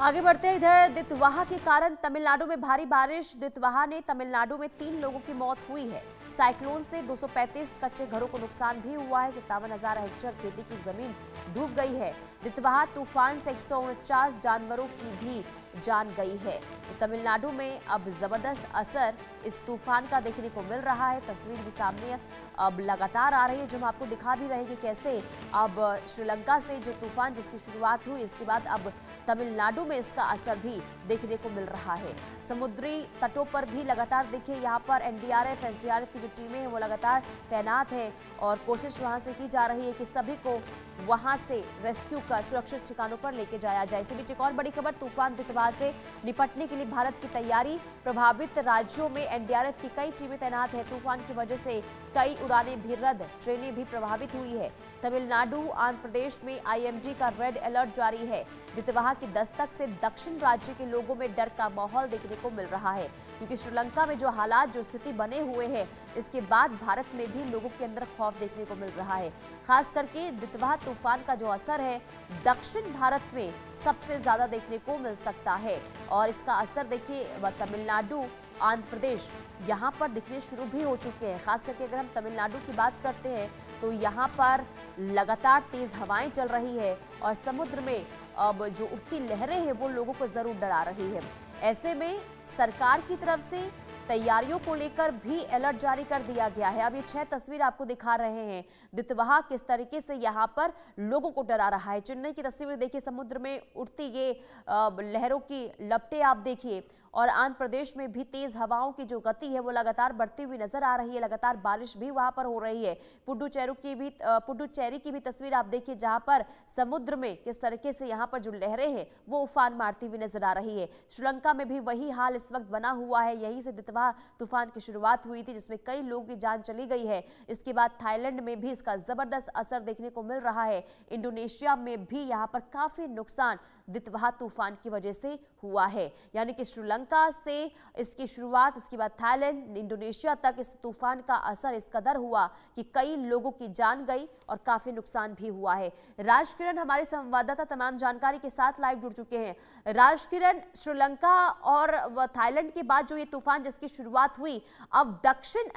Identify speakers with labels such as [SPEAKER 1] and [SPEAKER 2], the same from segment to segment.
[SPEAKER 1] आगे बढ़ते हैं। इधर दितवाहा के कारण तमिलनाडु में भारी बारिश। दितवाहा ने तमिलनाडु में 3 लोगों की मौत हुई है। साइक्लोन से 235 कच्चे घरों को नुकसान भी हुआ है। 57,000 हेक्टेयर खेती की जमीन डूब गई है। दितवाहा तूफान से 149 जानवरों की भी जान गई है। तो तमिलनाडु में अब जबरदस्त असर इस तूफान का देखने को मिल रहा है। तस्वीर भी सामने अब लगातार आ रही है, जो हम आपको दिखा भी रहे हैं कि कैसे अब श्रीलंका से जो तूफान जिसकी शुरुआत हुई, इसके बाद अब तमिलनाडु में इसका असर भी देखने को मिल रहा है। समुद्री तटों पर भी लगातार देखिए, यहाँ पर एनडीआरएफ एसडीआरएफ की जो टीमें हैं वो लगातार तैनात है और कोशिश वहां से की जा रही है कि सभी को वहां से रेस्क्यू कर सुरक्षित ठिकानों पर लेके जाया जाए। इसी बीच एक और बड़ी खबर, तूफान दितवाहा से निपटने के लिए भारत की तैयारी। प्रभावित राज्यों में एनडीआरएफ की कई टीमें तैनात है। तूफान की वजह से कई उड़ानें भी रद्द, ट्रेनें भी प्रभावित हुई है। तमिलनाडु आंध्र प्रदेश में आईएमडी का रेड अलर्ट जारी है। दितवाहा की दस्तक से दक्षिण राज्य के लोगों में डर का माहौल देखने को मिल रहा है, क्योंकि श्रीलंका में जो हालात जो स्थिति बने हुए हैं, इसके बाद भारत में भी लोगों के अंदर खौफ देखने को मिल रहा है। खास करके दितवाहा तूफान का जो असर है दक्षिण भारत में सबसे ज्यादा देखने को मिल सकता है और इसका असर देखिए तमिलनाडु आंध्र प्रदेश यहाँ पर दिखने शुरू भी हो चुके हैं। खास करके अगर हम तमिलनाडु की बात करते हैं तो यहाँ पर लगातार तेज हवाएं चल रही है और समुद्र में अब जो उठती लहरें हैं वो लोगों को जरूर डरा रही है। ऐसे में सरकार की तरफ से तैयारियों को लेकर भी अलर्ट जारी कर दिया गया है। अब ये 6 तस्वीर आपको दिखा रहे हैं, दितवाहा किस तरीके से यहाँ पर लोगों को डरा रहा है। चेन्नई की तस्वीर देखिए, समुद्र में उठती ये लहरों की लपटें आप देखिए और आंध्र प्रदेश में भी तेज हवाओं की जो गति है वो लगातार बढ़ती हुई नजर आ रही है। लगातार बारिश भी वहां पर हो रही है। पुडुचेरी की भी तस्वीर आप देखिए, जहां पर समुद्र में किस तरीके से यहाँ पर जो लहरें हैं वो उफान मारती हुई नजर आ रही है। श्रीलंका में भी वही हाल इस वक्त बना हुआ है। यहीं से दितवाहा तूफान की शुरुआत हुई थी, जिसमें कई लोगों की जान चली गई है। इसके बाद थाईलैंड में भी इसका जबरदस्त असर देखने को मिल रहा है। इंडोनेशिया में भी यहाँ पर काफी नुकसान दितवाहा तूफान की वजह से हुआ है। यानी कि श्रीलंका से इसकी शुरुआत, इसके बाद थाईलैंड, इंडोनेशिया तक इस तूफान का असर इस कदर हुआ कि कई लोगों की जान गई और काफी नुकसान भी हुआ है। राजकिरण हमारे संवाददाता तमाम जानकारी के साथ लाइव जुड़ चुके हैं। राजकिरण, श्रीलंका और थाईलैंड के बाद जो ये तूफान जिसकी शुरुआत हुई, अब दक्षिण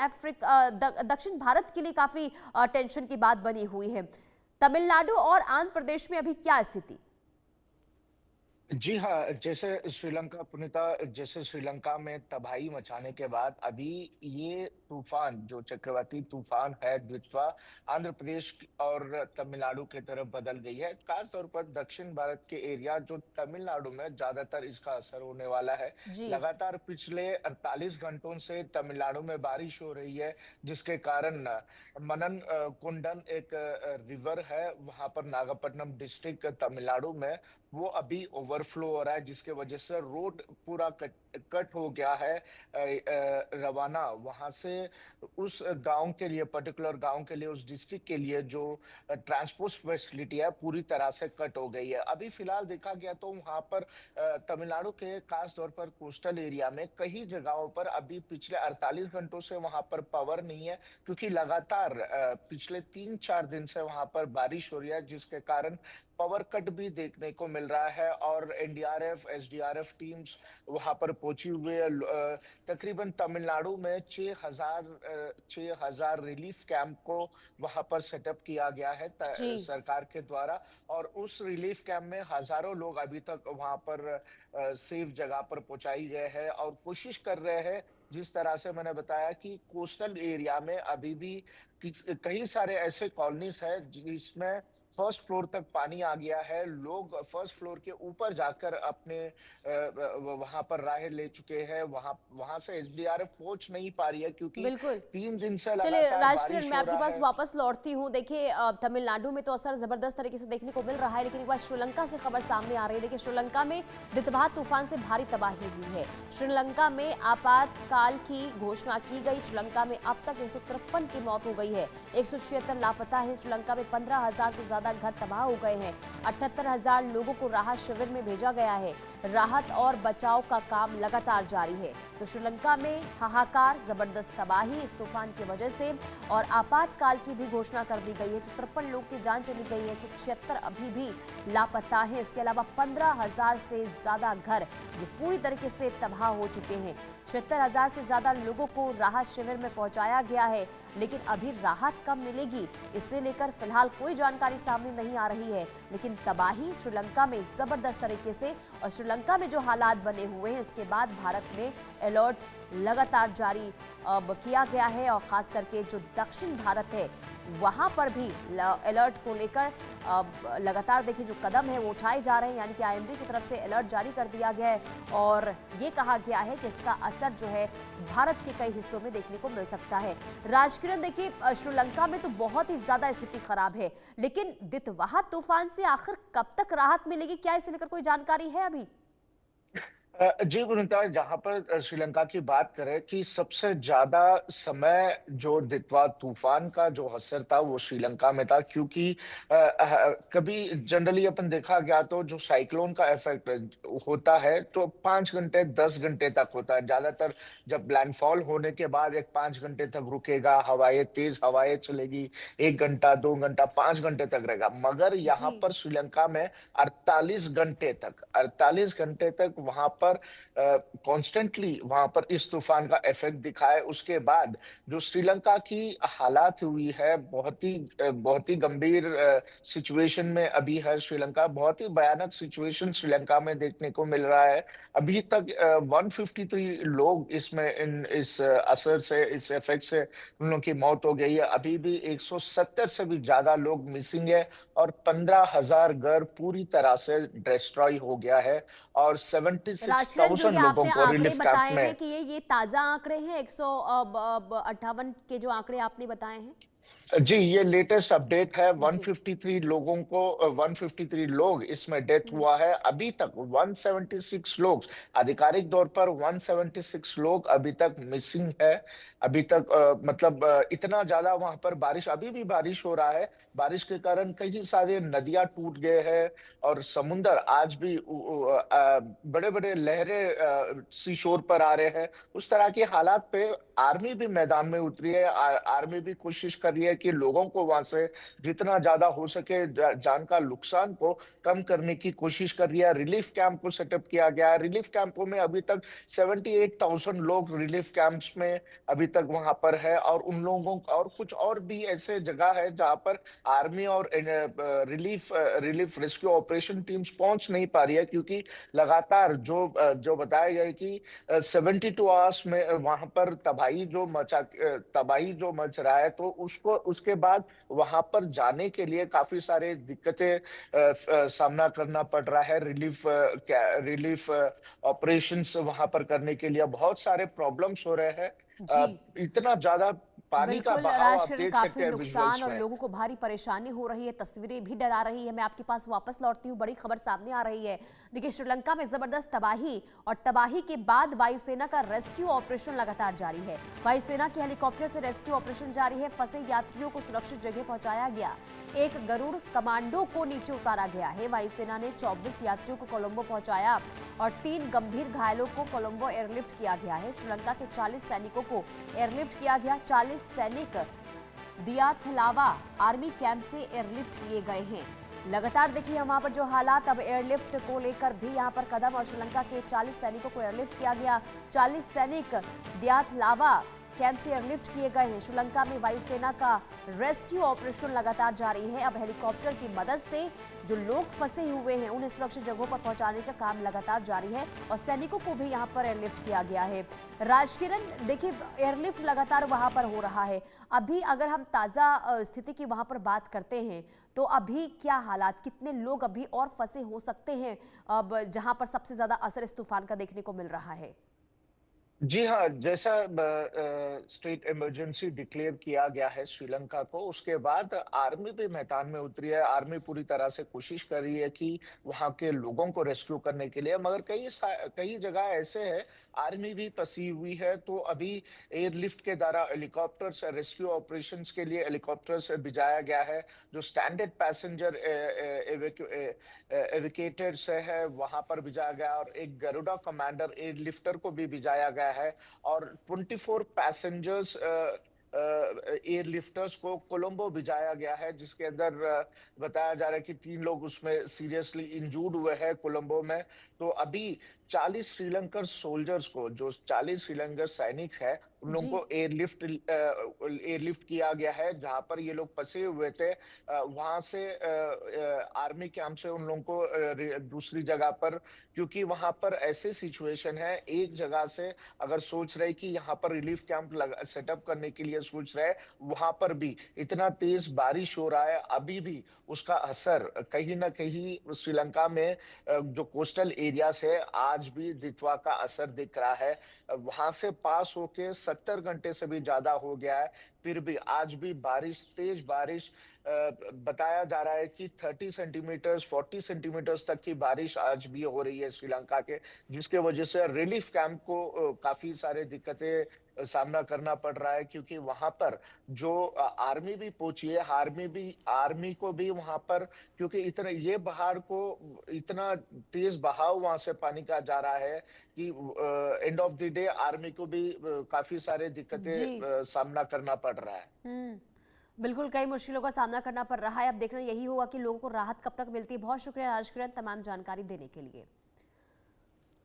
[SPEAKER 1] भारत के लिए काफी टेंशन की बात बनी हुई है। तमिलनाडु और आंध्र प्रदेश में अभी क्या स्थिति?
[SPEAKER 2] जी हाँ, जैसे श्रीलंका पुनिता जैसे श्रीलंका में तबाही मचाने के बाद अभी ये तूफान जो चक्रवाती तूफान है द्वितवा आंध्र प्रदेश और तमिलनाडु की तरफ बदल गई है। खास तौर पर दक्षिण भारत के एरिया जो तमिलनाडु में ज्यादातर इसका असर होने वाला है।
[SPEAKER 1] जी।
[SPEAKER 2] लगातार पिछले 48 घंटों से तमिलनाडु में बारिश हो रही है, जिसके कारण मनन कुंडन एक रिवर है वहां पर नागपट्टनम डिस्ट्रिक्ट तमिलनाडु में, वो अभी ओवरफ्लो हो रहा है, जिसके वजह से रोड पूरा कट हो गया है। रवाना वहां से उस गांव के लिए, पर्टिकुलर गांव के लिए, उस डिस्ट्रिक्ट के लिए जो ट्रांसपोर्ट फैसिलिटी है पूरी तरह से कट हो गई है। अभी फिलहाल देखा गया तो वहां पर तमिलनाडु के खास तौर पर कोस्टल एरिया में कई जगहों पर अभी पिछले 48 घंटों से वहां पर पावर नहीं है, क्योंकि लगातार पिछले 3-4 दिन से वहां पर बारिश हो रही है, जिसके कारण पावर कट भी देखने को मिल रहा है। और एनडीआरएफ एसडीआरएफ टीम्स वहां पर पहुंची हुई है। तकरीबन तमिलनाडु में 6,000 रिलीफ कैंप को वहां पर सेटअप किया गया है
[SPEAKER 1] जी।
[SPEAKER 2] सरकार के द्वारा, और उस रिलीफ कैंप में हजारों लोग अभी तक वहां पर सेफ जगह पर पहुंचाई गए हैं और कोशिश कर रहे हैं। जिस तरह से मैंने बताया कि कोस्टल एरिया में अभी भी कई सारे ऐसे कॉलोनीज है जिसमें फर्स्ट फ्लोर तक पानी आ गया है। लोग फर्स्ट फ्लोर के ऊपर जाकर अपने वहां पर राह ले चुके हैं। वहां वहां से एसडीआरएफ पहुंच नहीं पा रही है, क्योंकि
[SPEAKER 1] बिल्कुल।
[SPEAKER 2] 3 दिन से
[SPEAKER 1] चलिए
[SPEAKER 2] लगातार
[SPEAKER 1] राजकिरण,
[SPEAKER 2] बारिश
[SPEAKER 1] मैं
[SPEAKER 2] हो
[SPEAKER 1] आपके
[SPEAKER 2] रहा
[SPEAKER 1] पास
[SPEAKER 2] है।
[SPEAKER 1] वापस लौटती हूँ। देखिए तमिलनाडु में तो असर जबरदस्त तरीके से देखने को मिल रहा है, लेकिन एक बार श्रीलंका से खबर सामने आ रही है। देखिए श्रीलंका में दितवाहा तूफान से भारी तबाही हुई है। श्रीलंका में आपातकाल की घोषणा की गई। श्रीलंका में अब तक 153 की मौत हो गई है, 176 लापता है। श्रीलंका में 15,000 से ज्यादा ज्यादा घर तबाह हो गए हैं। 78,000 लोगों को राहत शिविर में भेजा गया है। राहत और बचाव का काम लगातार जारी है। तो श्रीलंका में हाहाकार, जबरदस्त तबाही इस तूफान की वजह से और आपातकाल की भी घोषणा कर दी गई है। 53 लोग की जान चली गई है, 176 अभी भी लापता है। इसके अलावा 15,000 से ज्यादा घर जो पूरी तरीके से तबाह हो चुके हैं। 76,000 से ज्यादा लोगों को राहत शिविर में पहुंचाया गया है, लेकिन अभी राहत कब मिलेगी इससे लेकर फिलहाल कोई जानकारी सामने नहीं आ रही है। लेकिन तबाही श्रीलंका में जबरदस्त तरीके से और श्रीलंका में जो हालात बने हुए हैं इसके बाद भारत में अलर्ट लगातार जारी अब किया गया है और खास करके जो दक्षिण भारत है वहां पर भी अलर्ट को लेकर लगातार देखिए जो कदम है वो उठाए जा रहे हैं, यानी कि आईएमडी की तरफ से अलर्ट जारी कर दिया गया है और ये कहा गया है कि इसका असर जो है भारत के कई हिस्सों में देखने को मिल सकता है। राजकिरण, देखिए श्रीलंका में तो बहुत ही ज्यादा स्थिति खराब है, लेकिन दितवाहा तूफान से आखिर कब तक राहत मिलेगी, क्या इसे लेकर कोई जानकारी है अभी?
[SPEAKER 2] जी गुणता, जहां पर श्रीलंका की बात करें कि सबसे ज्यादा समय जो दितवा तूफान का जो असर था वो श्रीलंका में था, क्योंकि कभी जनरली अपन देखा गया तो जो साइक्लोन का इफेक्ट होता है तो 5 घंटे 10 घंटे तक होता है। ज्यादातर जब लैंडफॉल होने के बाद एक 5 घंटे तक रुकेगा, हवाएं तेज हवाएं चलेगी, 1 घंटा 2 घंटा 5 घंटे तक रहेगा। मगर यहाँ
[SPEAKER 1] जी
[SPEAKER 2] पर श्रीलंका में 48 घंटे तक वहां पर कॉन्स्टेंटली वहां पर इस तूफान का इफेक्ट दिखा है। उसके बाद जो श्रीलंका की हालात हुई है, बहुत ही गंभीर सिचुएशन में अभी है श्रीलंका। बहुत ही भयानक सिचुएशन श्रीलंका में देखने को मिल रहा है। अभी तक 153 लोग इसमें इस असर से, इस इफेक्ट से उन लोगों की मौत हो गई है। अभी भी 170 से भी ज्यादा लोग मिसिंग है और 15,000 घर पूरी तरह से डिस्ट्रॉय हो गया है और
[SPEAKER 1] राजकिरण, जो
[SPEAKER 2] 76,000
[SPEAKER 1] ये
[SPEAKER 2] लोगों
[SPEAKER 1] आपने
[SPEAKER 2] को
[SPEAKER 1] आंकड़े
[SPEAKER 2] रिलीफ कैंप
[SPEAKER 1] बताए
[SPEAKER 2] में।
[SPEAKER 1] हैं कि ये ताजा आंकड़े हैं, 158 के जो आंकड़े आपने बताए हैं?
[SPEAKER 2] जी, ये लेटेस्ट अपडेट है।
[SPEAKER 1] जी
[SPEAKER 2] 153 लोगों को 153 लोग इसमें डेथ
[SPEAKER 1] हम्म,
[SPEAKER 2] हुआ है। अभी तक 176 लोग, आधिकारिक तौर पर 176 लोग अभी तक मिसिंग है। अभी तक मतलब इतना ज्यादा वहां पर बारिश, अभी भी बारिश हो रहा है। बारिश के कारण कई सारे नदियां टूट गए हैं और समुंदर आज भी बड़े बड़े लहरें सी शोर पर आ रहे हैं। उस तरह के हालात पे आर्मी भी मैदान में उतरी है। आर्मी भी कोशिश कर रही है कि लोगों को वहां से जितना ज्यादा हो सके जान का नुकसान को कम करने की कोशिश कर रही है। रिलीफ कैंप को सेटअप किया गया है। रिलीफ कैंपों में अभी तक 78,000 लोग रिलीफ कैंप्स में अभी तक वहां पर है और उन लोगों और कुछ और भी ऐसे जगह है जहां पर आर्मी और रिलीफ रेस्क्यू ऑपरेशन टीम्स पहुंच नहीं पा रही है, क्योंकि लगातार जो बताया गया है कि 72 आवर्स में वहां पर तबाही जो मच रहा है, तो उसको उसके बाद वहां पर जाने के लिए काफी सारे दिक्कतें सामना करना पड़ रहा है। रिलीफ ऑपरेशंस वहां पर करने के लिए बहुत सारे प्रॉब्लम्स हो रहे हैं।
[SPEAKER 1] जी
[SPEAKER 2] इतना ज्यादा पानी का
[SPEAKER 1] बिल्कुल
[SPEAKER 2] बहाव आप
[SPEAKER 1] राजकिरण,
[SPEAKER 2] देख सकते
[SPEAKER 1] काफी
[SPEAKER 2] हैं
[SPEAKER 1] नुकसान
[SPEAKER 2] विजुअल्स
[SPEAKER 1] और
[SPEAKER 2] में।
[SPEAKER 1] लोगों को भारी परेशानी हो रही है, तस्वीरें भी डरा रही है। मैं आपके पास वापस लौटती हूँ, बड़ी खबर सामने आ रही है। देखिए श्रीलंका में जबरदस्त तबाही और तबाही के बाद वायुसेना का रेस्क्यू ऑपरेशन लगातार जारी है। वायुसेना के हेलीकॉप्टर से रेस्क्यू ऑपरेशन जारी है। फंसे यात्रियों को सुरक्षित जगह पहुंचाया गया। एक गरुड़ कमांडो को नीचे उतारा गया है। वायुसेना ने 24 यात्रियों को कोलंबो पहुंचाया और 3 गंभीर घायलों को कोलंबो एयरलिफ्ट किया गया है। श्रीलंका के 40 सैनिकों को एयरलिफ्ट किया गया। 40 सैनिक दियाथलावा आर्मी कैंप से एयरलिफ्ट किए गए हैं। लगातार देखिए वहां पर जो हालात, अब एयरलिफ्ट को लेकर भी यहां पर कदम और श्रीलंका के 40 सैनिकों को एयरलिफ्ट किया गया। 40 सैनिक दियाथलावा कैंप से एयरलिफ्ट किए गए हैं। श्रीलंका में वायुसेना का रेस्क्यू ऑपरेशन लगातार जारी है। अब हेलीकॉप्टर की मदद से जो लोग फंसे हुए हैं उन्हें सुरक्षित जगहों पर पहुंचाने का काम लगातार जारी है और सैनिकों को भी यहां पर एयरलिफ्ट किया गया है। राजकिरण, देखिए एयरलिफ्ट लगातार वहां पर हो रहा है। अभी अगर हम ताजा स्थिति की वहां पर बात करते हैं तो अभी क्या हालात, कितने लोग अभी और फंसे हो सकते हैं अब जहां पर सबसे ज्यादा असर इस तूफान का देखने को मिल रहा है?
[SPEAKER 2] जी हाँ, जैसा स्टेट इमरजेंसी डिक्लेयर किया गया है श्रीलंका को, उसके बाद आर्मी भी मैदान में उतरी है। आर्मी पूरी तरह से कोशिश कर रही है कि वहाँ के लोगों को रेस्क्यू करने के लिए, मगर कई जगह ऐसे है, आर्मी भी फंसी हुई है। तो अभी एयरलिफ्ट के द्वारा हेलीकॉप्टर्स रेस्क्यू ऑपरेशंस के लिए हेलीकॉप्टर्स भिजाया गया है। जो स्टैंडर्ड पैसेंजर एविकेटर्स है, वहां पर भिजाया गया, और एक गरुड़ा कमांडर एयरलिफ्टर को भी भिजाया गया है। और 24 पैसेंजर्स एयरलिफ्टर्स को कोलंबो भिजाया गया है, जिसके अंदर बताया जा रहा है कि 3 लोग उसमें सीरियसली इंजूर्ड हुए हैं कोलंबो में। तो अभी 40 श्रीलंकन सोल्जर्स को, जो 40 श्रीलंकन सैनिक है, उन लोगों
[SPEAKER 1] जी।
[SPEAKER 2] को एयरलिफ्ट किया गया है जहां पर ये लोग फंसे हुए थे। वहां से आर्मी कैंप से उन लोगों को दूसरी जगह पर, क्योंकि वहां पर ऐसे सिचुएशन है, एक जगह से अगर सोच रहे कि यहाँ पर रिलीफ कैंप सेटअप करने के लिए सोच रहे, वहां पर भी इतना तेज बारिश हो रहा है। अभी भी उसका असर कहीं ना कहीं श्रीलंका में जो कोस्टल एरियाज है, आज भी जितवा का असर दिख रहा है। वहां से पास होके 70 घंटे से भी ज्यादा हो गया है, फिर भी आज भी बारिश, तेज बारिश, बताया जा रहा है कि 30 सेंटीमीटर्स 40 सेंटीमीटर्स तक की बारिश आज भी हो रही है श्रीलंका के, जिसके वजह से रिलीफ कैंप को काफी सारे दिक्कतें सामना करना पड़ रहा है। क्योंकि वहां पर जो आर्मी भी पहुंची है, आर्मी को भी वहां पर, क्योंकि इतना ये बाहर को इतना तेज बहाव वहां से पानी का जा रहा है कि end of the day army को भी काफी सारे दिक्कतें
[SPEAKER 1] जी।
[SPEAKER 2] सामना करना पड़ रहा है।
[SPEAKER 1] बिल्कुल, कई मुश्किलों का सामना करना पड़ रहा है। अब देखना यही होगा कि लोगों को राहत कब तक मिलती है। बहुत शुक्रिया राजकिरण तमाम जानकारी देने के लिए।